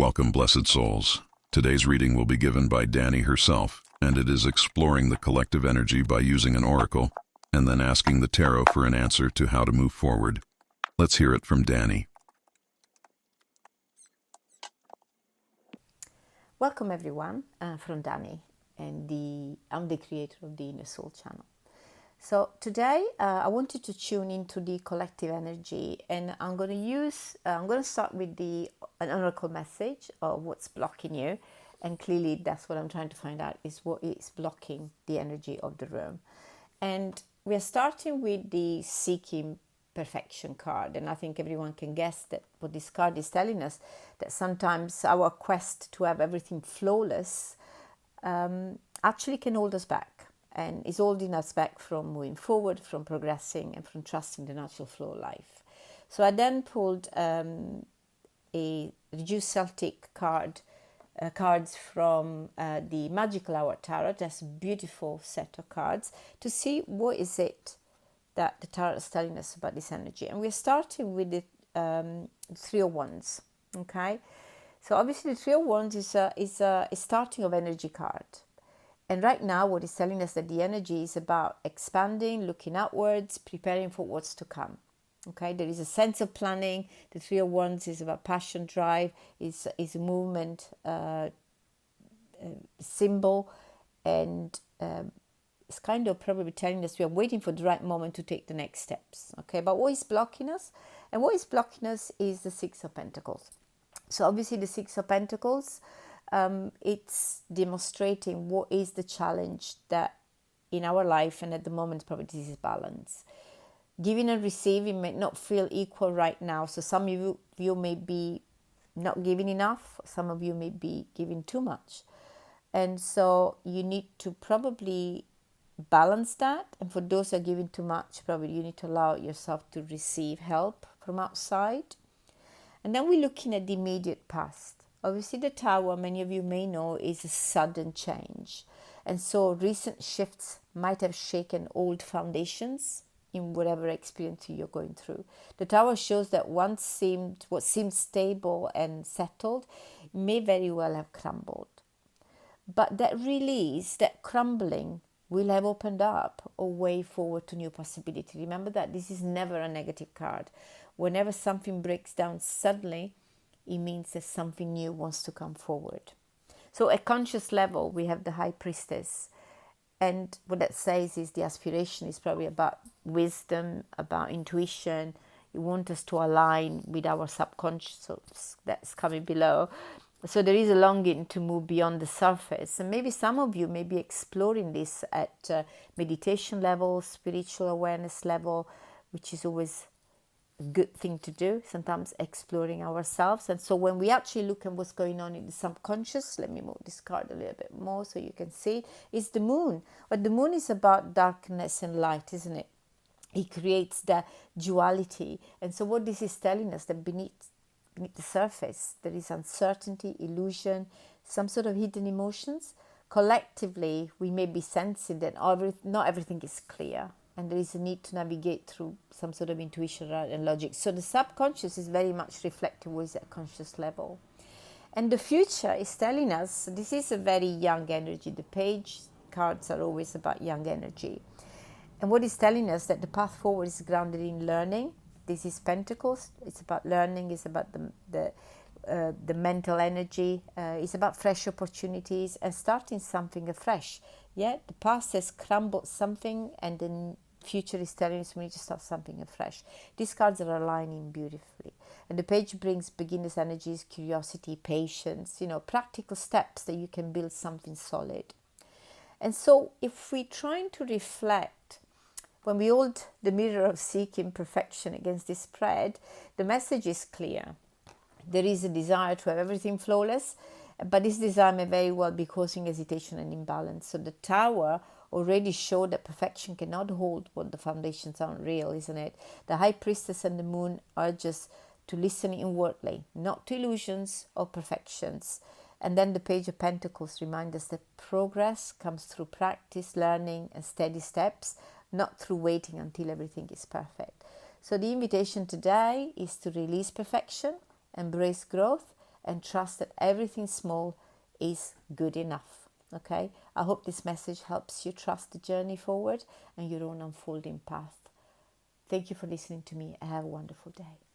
Welcome, blessed souls. Today's reading will be given by Dani herself, and it is exploring the collective energy by using an oracle and then asking the tarot for an answer to how to move forward. Let's hear it from Dani. Welcome everyone from Dani, and I'm the creator of the Inner Soul channel. So today I wanted to tune into the collective energy, and I'm going to start with an oracle message of what's blocking you, and clearly that's what I'm trying to find out is what is blocking the energy of the room. And we're starting with the Seeking Perfection card, and I think everyone can guess that what this card is telling us, that sometimes our quest to have everything flawless actually can hold us back, and is holding us back from moving forward, from progressing, and from trusting the natural flow of life. So I then pulled a reduced Celtic cards from the Magical Hour Tarot. That's a beautiful set of cards to see what is it that the tarot is telling us about this energy. And we're starting with the Three of Wands. Okay, so obviously the Three of Wands is a starting of energy card. And right now what it's telling us that the energy is about expanding, looking outwards, preparing for what's to come. Okay, there is a sense of planning. The Three of Wands is about passion, drive, is a movement symbol, and it's kind of probably telling us we are waiting for the right moment to take the next steps. Okay, but what is blocking us? And what is blocking us is the Six of Pentacles. So obviously the Six of Pentacles, it's demonstrating what is the challenge that in our life, and at the moment probably this is balance. Giving and receiving may not feel equal right now. So some of you may be not giving enough. Some of you may be giving too much. And so you need to probably balance that. And for those who are giving too much, probably you need to allow yourself to receive help from outside. And then we're looking at the immediate past. Obviously the Tower, many of you may know, is a sudden change. And so recent shifts might have shaken old foundations in whatever experience you're going through. The Tower shows that what seemed stable and settled may very well have crumbled. But that release, that crumbling, will have opened up a way forward to new possibility. Remember that this is never a negative card. Whenever something breaks down suddenly, it means that something new wants to come forward. So at conscious level, we have the High Priestess. And what that says is the aspiration is probably about wisdom, about intuition. You want us to align with our subconscious, so that's coming below. So there is a longing to move beyond the surface. And maybe some of you may be exploring this at meditation level, spiritual awareness level, which is always a good thing to do, sometimes exploring ourselves. And so when we actually look at what's going on in the subconscious, let me move this card a little bit more so you can see, is the moon. But the moon is about darkness and light, isn't it? It creates the duality. And so what this is telling us, that beneath the surface there is uncertainty, illusion, some sort of hidden emotions. Collectively we may be sensing that not everything is clear, and there is a need to navigate through some sort of intuition and logic. So the subconscious is very much reflective with that conscious level. And the future is telling us this is a very young energy. The page cards are always about young energy. And what is telling us that the path forward is grounded in learning. This is Pentacles. It's about learning. It's about the mental energy. It's about fresh opportunities and starting something afresh. Yeah, the past has crumbled something, and the future is telling us we need to start something afresh. These cards are aligning beautifully, and the page brings beginner's energies, curiosity, patience. Practical steps that you can build something solid. And so, if we're trying to reflect, when we hold the mirror of seeking perfection against this spread, the message is clear. There is a desire to have everything flawless, but this desire may very well be causing hesitation and imbalance. So the Tower already showed that perfection cannot hold when the foundations aren't real, isn't it? The High Priestess and the Moon urge us to listen inwardly, not to illusions or perfections. And then the Page of Pentacles reminds us that progress comes through practice, learning, and steady steps, not through waiting until everything is perfect. So the invitation today is to release perfection, embrace growth, and trust that everything small is good enough. Okay, I hope this message helps you trust the journey forward and your own unfolding path. Thank you for listening to me. Have a wonderful day.